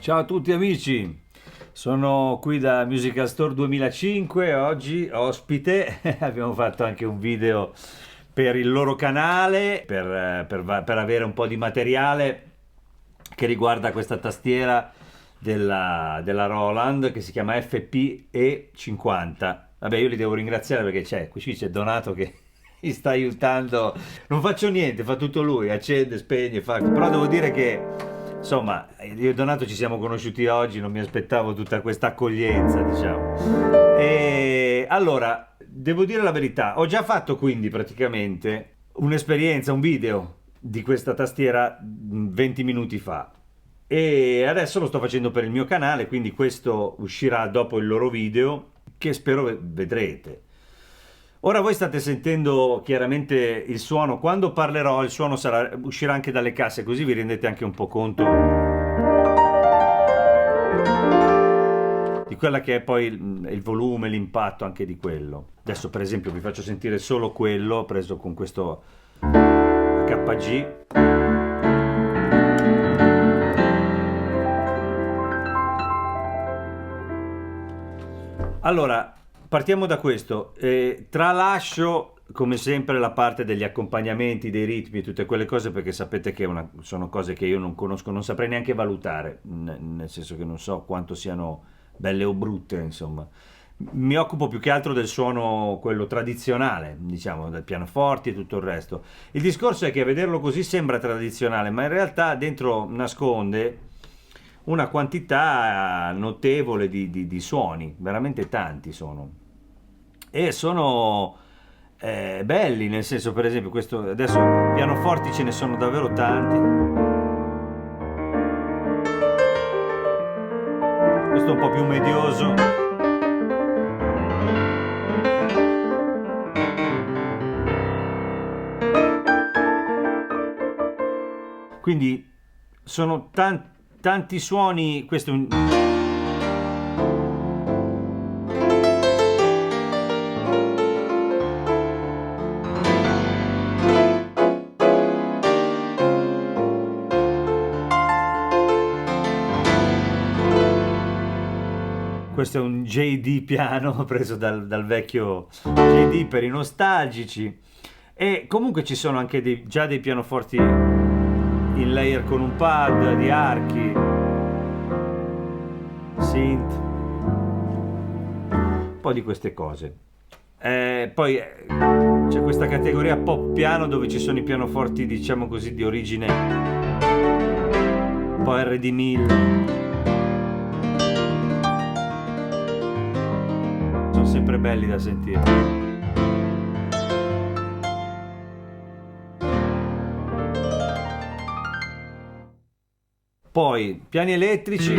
Ciao a tutti amici, sono qui da Musical Store 2005, oggi ospite, abbiamo fatto anche un video per il loro canale, per avere un po' di materiale che riguarda questa tastiera della Roland che si chiama FPE50. Vabbè, io li devo ringraziare perché qui c'è Donato che mi sta aiutando. Non faccio niente, fa tutto lui, accende, spegne, fa. Però devo dire che, insomma, io e Donato ci siamo conosciuti oggi, non mi aspettavo tutta questa accoglienza, diciamo. E allora, devo dire la verità, ho già fatto quindi praticamente un'esperienza, un video di questa tastiera 20 minuti fa. E adesso lo sto facendo per il mio canale, quindi questo uscirà dopo il loro video, che spero vedrete. Ora voi state sentendo chiaramente il suono, quando parlerò il suono uscirà anche dalle casse, così vi rendete anche un po' conto di quella che è poi il volume, l'impatto anche di quello. Adesso per esempio vi faccio sentire solo quello preso con questo HG. Allora, partiamo da questo. Tralascio come sempre la parte degli accompagnamenti, dei ritmi, tutte quelle cose perché sapete che sono cose che io non conosco, non saprei neanche valutare, nel senso che non so quanto siano belle o brutte, insomma. Mi occupo più che altro del suono, quello tradizionale, diciamo, del pianoforte e tutto il resto. Il discorso è che a vederlo così sembra tradizionale, ma in realtà dentro nasconde una quantità notevole di suoni, veramente tanti sono. E sono belli, nel senso, per esempio, questo adesso pianoforti ce ne sono davvero tanti. Questo è un po' più medioso. Quindi sono tanti suoni, questo è un. Questo è un JD piano preso dal vecchio JD per i nostalgici. E comunque ci sono anche già dei pianoforti in layer con un pad, di archi, synth, un po' di queste cose. Poi c'è questa categoria pop piano dove ci sono i pianoforti, diciamo così, di origine un po' RD1000. Sono sempre belli da sentire. Poi piani elettrici,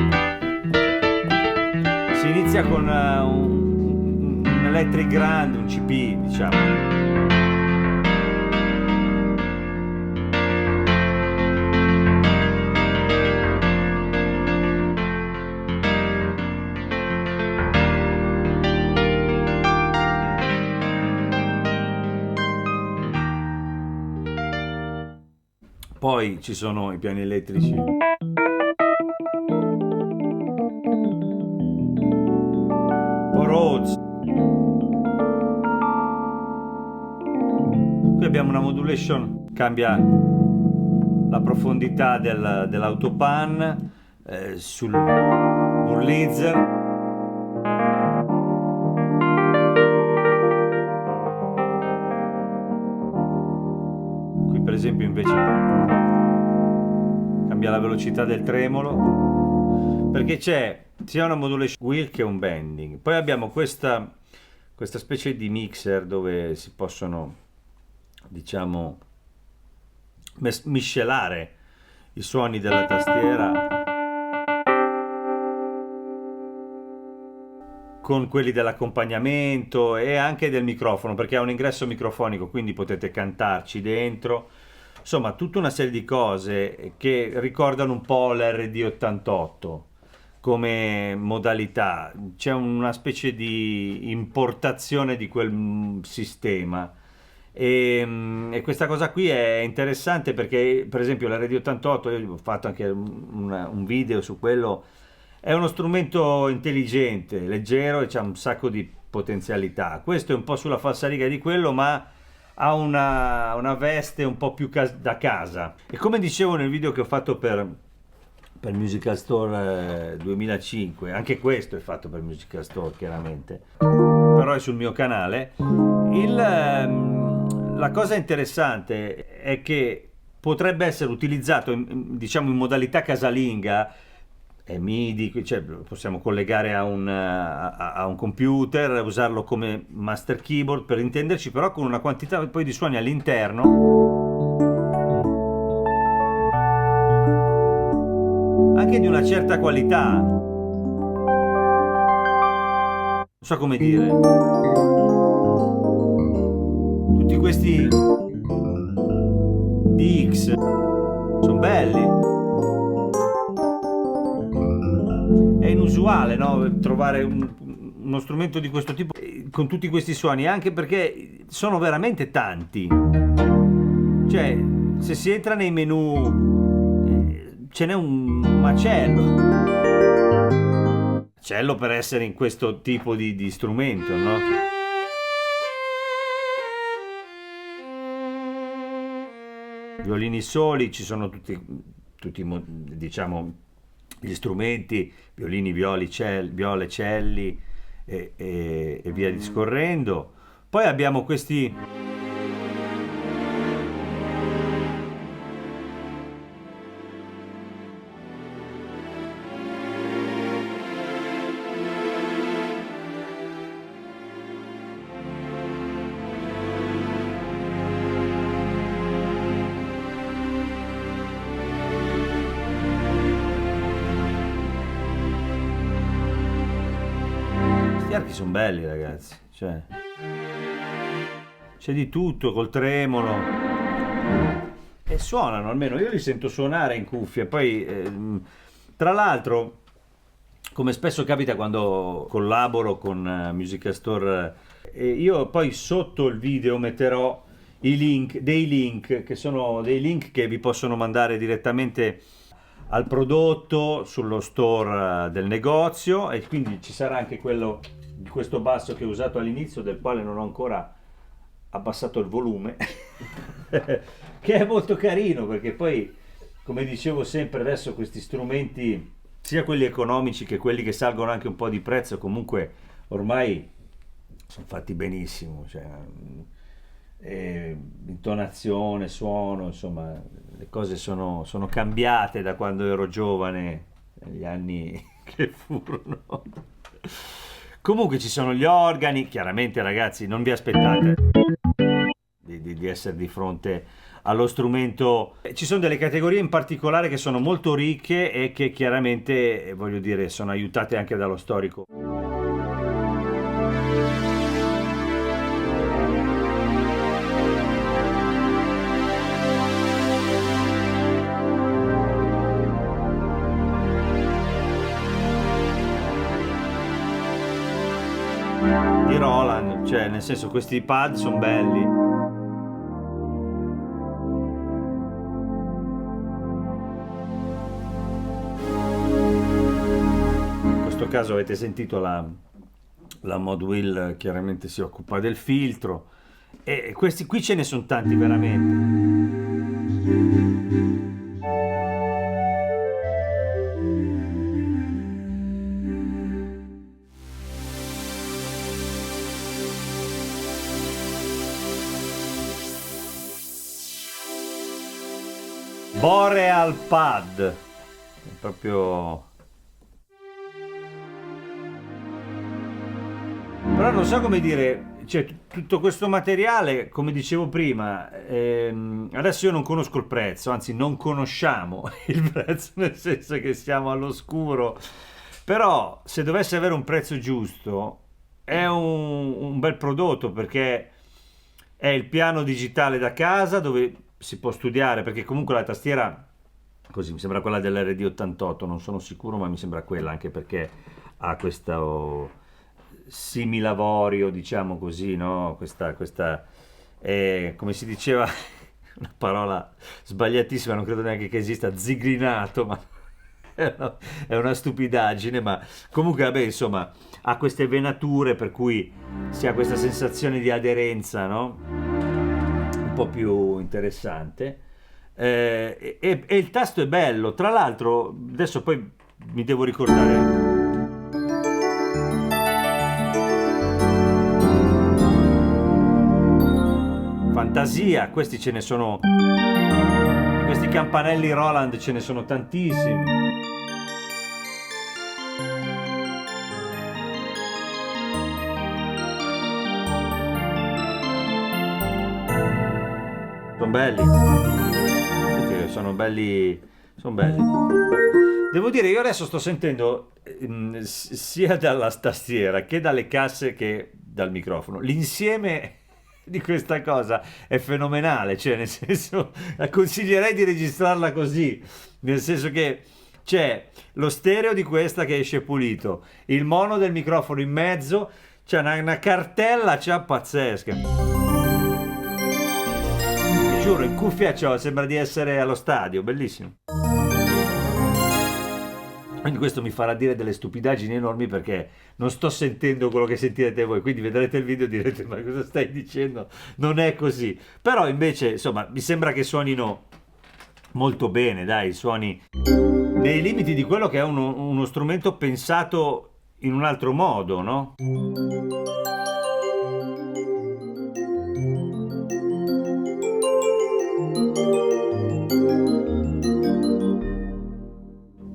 si inizia con un electric grand, un CP, diciamo. Poi ci sono i piani elettrici. Rhodes. Qui abbiamo una modulation, cambia la profondità dell'autopan sul Wurlitzer. Qui per esempio invece cambia la velocità del tremolo perché c'è sia una modulation wheel che un bending. Poi abbiamo questa specie di mixer dove si possono, diciamo, miscelare i suoni della tastiera con quelli dell'accompagnamento e anche del microfono, perché ha un ingresso microfonico, quindi potete cantarci dentro. Insomma, tutta una serie di cose che ricordano un po' l'RD88 come modalità. C'è una specie di importazione di quel sistema E questa cosa qui è interessante perché, per esempio, la Radio 88, io ho fatto anche un video su quello, è uno strumento intelligente, leggero e c'ha un sacco di potenzialità. Questo è un po' sulla falsariga di quello, ma ha una veste un po' più da casa. E come dicevo nel video che ho fatto per Musical Store 2005, anche questo è fatto per Musical Store chiaramente, però è sul mio canale. La cosa interessante è che potrebbe essere utilizzato diciamo in modalità casalinga, è MIDI, cioè possiamo collegare a un computer, usarlo come master keyboard per intenderci, però con una quantità poi di suoni all'interno anche di una certa qualità. Non so come dire. Tutti questi DX sono belli. È inusuale, no? Trovare uno strumento di questo tipo con tutti questi suoni, anche perché sono veramente tanti. Cioè, se si entra nei menu, ce n'è un macello. Macello per essere in questo tipo di strumento, no? Violini soli, ci sono tutti diciamo gli strumenti, violini, viole, celli e via discorrendo. Poi abbiamo questi archi sono belli, ragazzi, cioè c'è di tutto col tremolo e suonano, almeno io li sento suonare in cuffia. Poi tra l'altro, come spesso capita quando collaboro con Musical Store, io poi sotto il video metterò dei link che sono dei link che vi possono mandare direttamente al prodotto sullo store del negozio, e quindi ci sarà anche quello di questo basso che ho usato all'inizio, del quale non ho ancora abbassato il volume che è molto carino, perché poi, come dicevo sempre, adesso questi strumenti, sia quelli economici che quelli che salgono anche un po' di prezzo, comunque ormai sono fatti benissimo, cioè, intonazione, suono, insomma le cose sono cambiate da quando ero giovane, negli anni che furono. Comunque ci sono gli organi, chiaramente ragazzi non vi aspettate di essere di fronte allo strumento. Ci sono delle categorie in particolare che sono molto ricche e che chiaramente, voglio dire, sono aiutate anche dallo storico. Di Roland, cioè nel senso, questi pad sono belli. In questo caso avete sentito la Mod Wheel, chiaramente si occupa del filtro, e questi qui ce ne sono tanti veramente. Boreal Pad, è proprio. Però non so come dire, cioè tutto questo materiale, come dicevo prima, adesso io non conosco il prezzo, anzi non conosciamo il prezzo, nel senso che siamo all'oscuro, però se dovesse avere un prezzo giusto è un bel prodotto, perché è il piano digitale da casa dove si può studiare, perché comunque la tastiera, così mi sembra quella dell'RD88, non sono sicuro, ma mi sembra quella, anche perché ha questo similavorio, diciamo così, no? Questa come si diceva, una parola sbagliatissima, non credo neanche che esista, zigrinato, ma è una stupidaggine, ma comunque vabbè, insomma, ha queste venature per cui si ha questa sensazione di aderenza, no? Un po' più interessante. E il tasto è bello, tra l'altro, adesso poi mi devo ricordare. Fantasia, questi ce ne sono, questi campanelli Roland ce ne sono tantissimi. Sono belli. Senti, sono belli. Sono belli. Devo dire, io adesso sto sentendo sia dalla tastiera che dalle casse che dal microfono. L'insieme di questa cosa è fenomenale, cioè nel senso, la consiglierei di registrarla così, nel senso che c'è lo stereo di questa che esce pulito, il mono del microfono in mezzo, c'è una cartella, c'è pazzesca. Ti giuro, in cuffia sembra di essere allo stadio, bellissimo. Quindi questo mi farà dire delle stupidaggini enormi perché non sto sentendo quello che sentirete voi, quindi vedrete il video e direte ma cosa stai dicendo? Non è così. Però invece, insomma, mi sembra che suonino molto bene, dai, suoni nei limiti di quello che è uno strumento pensato in un altro modo, no?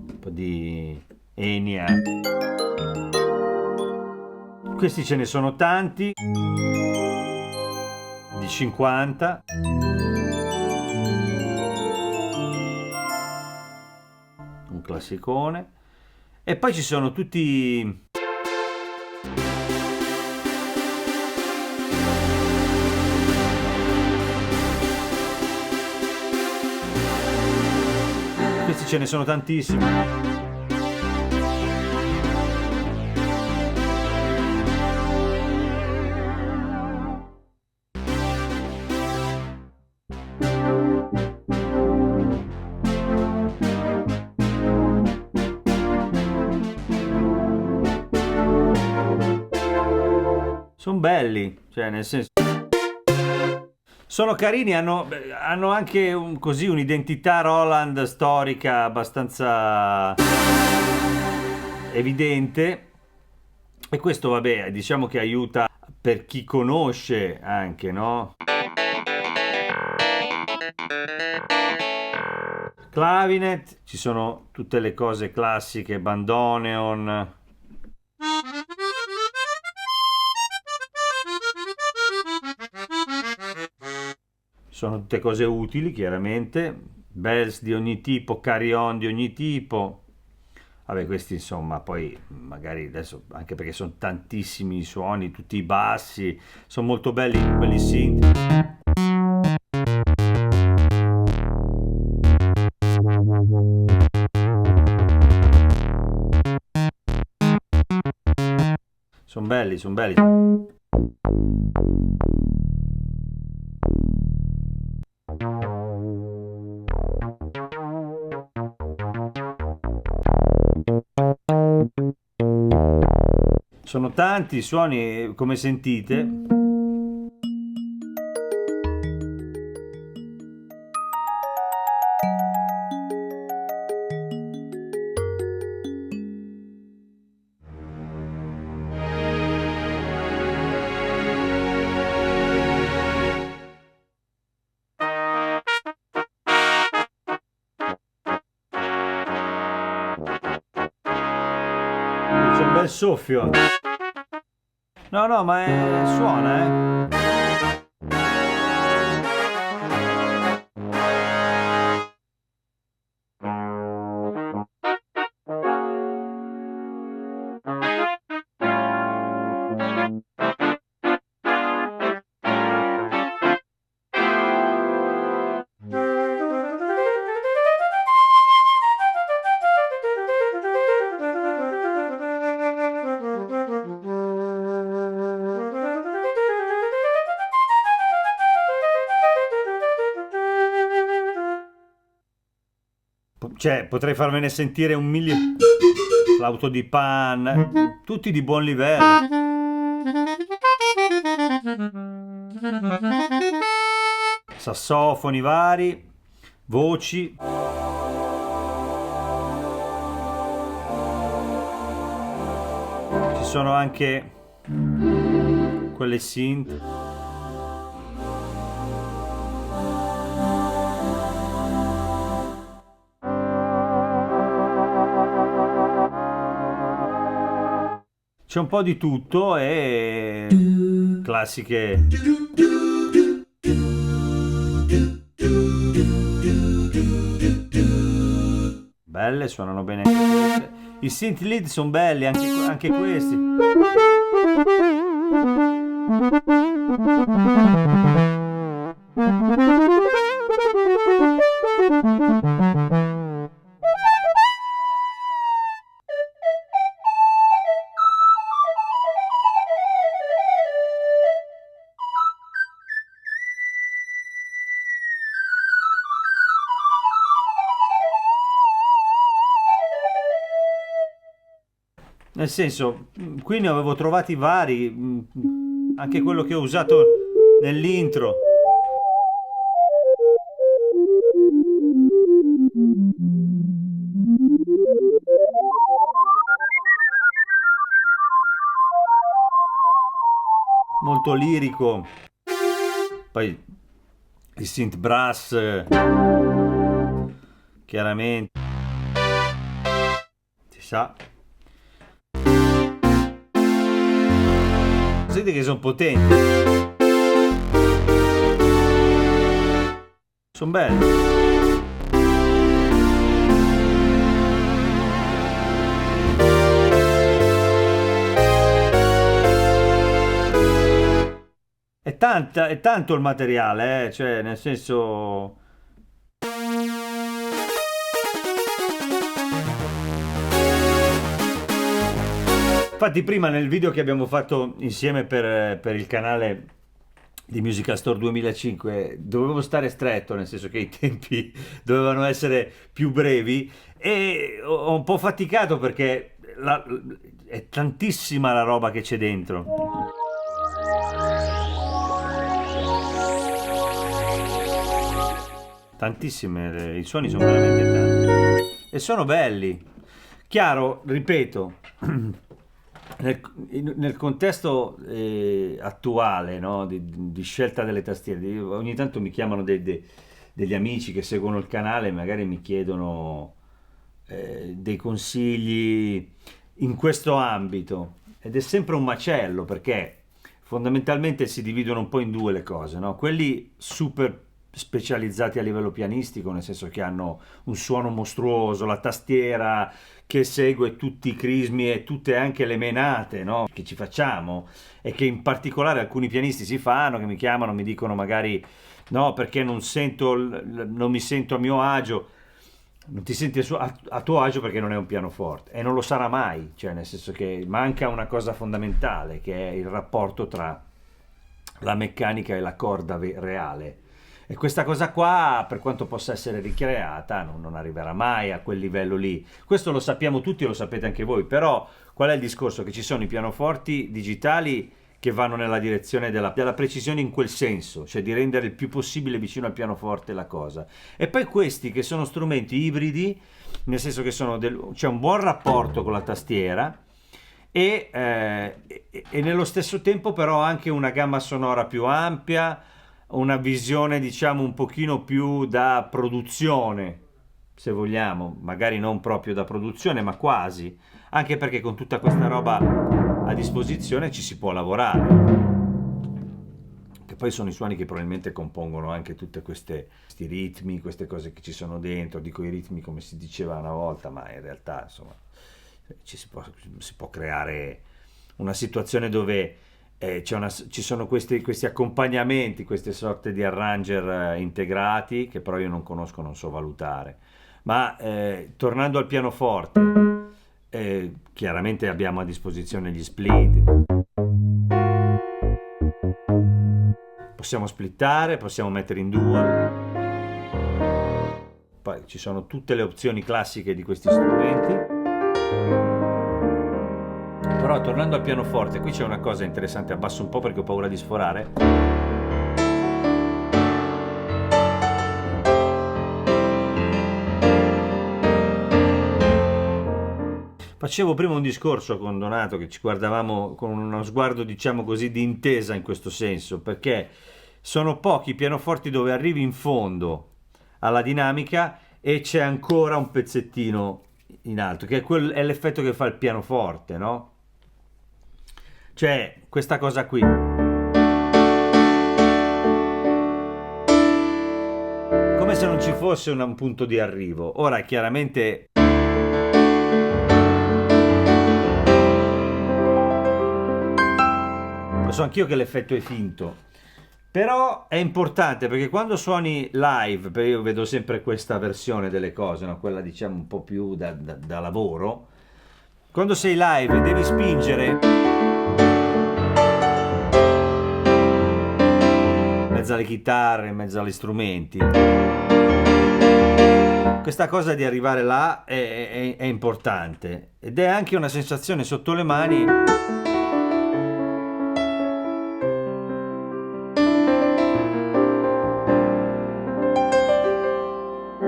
Un po' di Enya. Questi ce ne sono tanti, di 50. Un classicone. E poi ci sono tutti. Questi ce ne sono tantissimi. Sono belli, cioè nel senso. Sono carini, hanno anche così un'identità Roland storica abbastanza evidente. E questo, vabbè, diciamo che aiuta per chi conosce anche, no? Clavinet, ci sono tutte le cose classiche, bandoneon. Sono tutte cose utili, chiaramente. Bells di ogni tipo, carillon di ogni tipo. Vabbè, questi insomma, poi magari adesso, anche perché sono tantissimi i suoni, tutti i bassi, sono molto belli quelli synth. Sono belli, sono belli. Sono tanti i suoni, come sentite. C'è un bel soffio. No, no, ma suona, eh. cioè potrei farvene sentire un milione. Flauto di Pan, tutti di buon livello. Sassofoni vari, voci. Ci sono anche quelle synth. C'è un po' di tutto e classiche. Belle, suonano bene anche queste. I synth lead sono belli, anche questi. Nel senso, qui ne avevo trovati vari, anche quello che ho usato nell'intro. Molto lirico. Poi il synth brass, chiaramente, si sa. Senti che sono potenti. Sono belli. È tanto il materiale, cioè nel senso. Infatti prima nel video che abbiamo fatto insieme per il canale di Musical Store 2005 dovevo stare stretto, nel senso che i tempi dovevano essere più brevi e ho un po' faticato perché è tantissima la roba che c'è dentro. Tantissime, i suoni sono veramente tanti e sono belli. Chiaro, ripeto, nel contesto attuale, no, di scelta delle tastiere, ogni tanto mi chiamano degli amici che seguono il canale e magari mi chiedono dei consigli in questo ambito ed è sempre un macello perché fondamentalmente si dividono un po' in due le cose, no? Quelli super specializzati a livello pianistico, nel senso che hanno un suono mostruoso, la tastiera che segue tutti i crismi e tutte anche le menate, no? Che ci facciamo e che in particolare alcuni pianisti si fanno, che mi chiamano, mi dicono magari no perché non mi sento a mio agio. Non ti senti a tuo agio perché non è un pianoforte e non lo sarà mai, cioè nel senso che manca una cosa fondamentale che è il rapporto tra la meccanica e la corda reale. E questa cosa qua, per quanto possa essere ricreata, non arriverà mai a quel livello lì. Questo lo sappiamo tutti e lo sapete anche voi, però qual è il discorso? Che ci sono i pianoforti digitali che vanno nella direzione della precisione in quel senso, cioè di rendere il più possibile vicino al pianoforte la cosa. E poi questi che sono strumenti ibridi, nel senso che c'è un buon rapporto con la tastiera e nello stesso tempo però anche una gamma sonora più ampia, una visione diciamo un pochino più da produzione, se vogliamo, magari non proprio da produzione ma quasi, anche perché con tutta questa roba a disposizione ci si può lavorare, che poi sono i suoni che probabilmente compongono anche tutte questi ritmi, queste cose che ci sono dentro. Dico i ritmi come si diceva una volta, ma in realtà insomma si può creare una situazione dove ci sono questi accompagnamenti, queste sorte di arranger integrati che però io non conosco, non so valutare. Ma tornando al pianoforte, chiaramente abbiamo a disposizione gli split. Possiamo splittare, possiamo mettere in dual. Poi ci sono tutte le opzioni classiche di questi strumenti. Però tornando al pianoforte, qui c'è una cosa interessante, abbasso un po' perché ho paura di sforare. Facevo prima un discorso con Donato che ci guardavamo con uno sguardo, diciamo così, di intesa in questo senso, perché sono pochi i pianoforti dove arrivi in fondo alla dinamica e c'è ancora un pezzettino in alto, che è l'effetto che fa il pianoforte, no? Cioè, questa cosa qui. Come se non ci fosse un punto di arrivo. Ora, chiaramente... Lo so anch'io che l'effetto è finto, però è importante perché quando suoni live, perché io vedo sempre questa versione delle cose, no? Quella diciamo un po' più da lavoro, quando sei live e devi spingere in mezzo alle chitarre, in mezzo agli strumenti, questa cosa di arrivare là è importante ed è anche una sensazione sotto le mani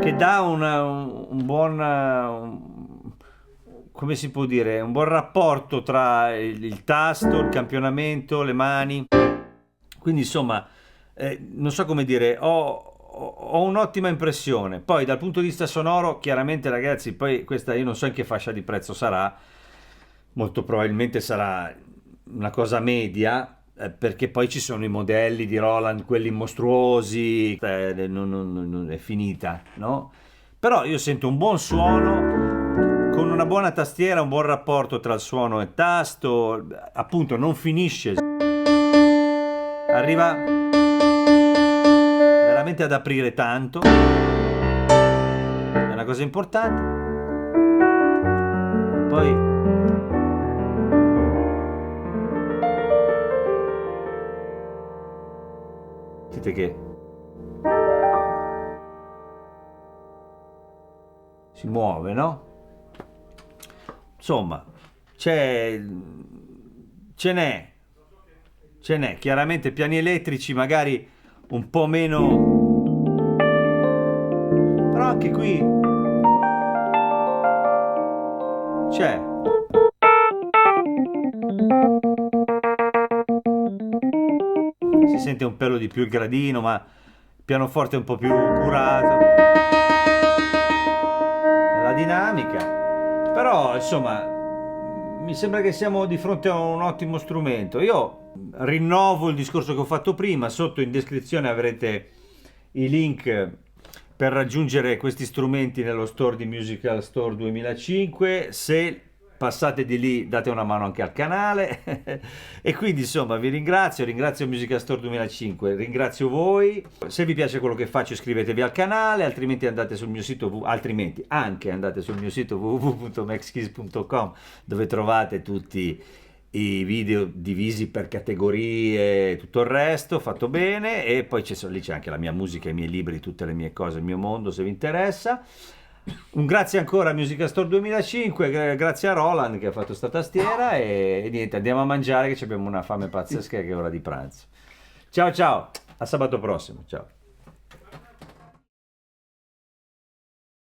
che dà un buon, come si può dire, un buon rapporto tra il tasto, il campionamento, le mani. Quindi insomma, non so come dire, ho un'ottima impressione. Poi dal punto di vista sonoro, chiaramente ragazzi, poi questa io non so in che fascia di prezzo sarà, molto probabilmente sarà una cosa media, perché poi ci sono i modelli di Roland, quelli mostruosi, non è finita, no? Però io sento un buon suono, con una buona tastiera, un buon rapporto tra il suono e il tasto, appunto non finisce, arriva veramente ad aprire tanto, è una cosa importante. Poi che si muove, no? Insomma, ce n'è, chiaramente piani elettrici magari un po' meno, però anche qui c'è. Si sente un pelo di più il gradino, ma il pianoforte è un po' più curato. La dinamica. Però, insomma, mi sembra che siamo di fronte a un ottimo strumento. Io rinnovo il discorso che ho fatto prima. Sotto in descrizione avrete i link per raggiungere questi strumenti nello store di Musical Store 2005. Se passate di lì, date una mano anche al canale. E quindi insomma vi ringrazio Musical Store 2005, ringrazio voi. Se vi piace quello che faccio iscrivetevi al canale, altrimenti andate sul mio sito www.maxkeys.com, dove trovate tutti i video divisi per categorie e tutto il resto fatto bene, e poi lì c'è anche la mia musica, i miei libri, tutte le mie cose, il mio mondo, se vi interessa. Un grazie ancora a Musical Store 2005, grazie a Roland che ha fatto sta tastiera, e niente, andiamo a mangiare che abbiamo una fame pazzesca che è ora di pranzo. Ciao ciao, a sabato prossimo, ciao.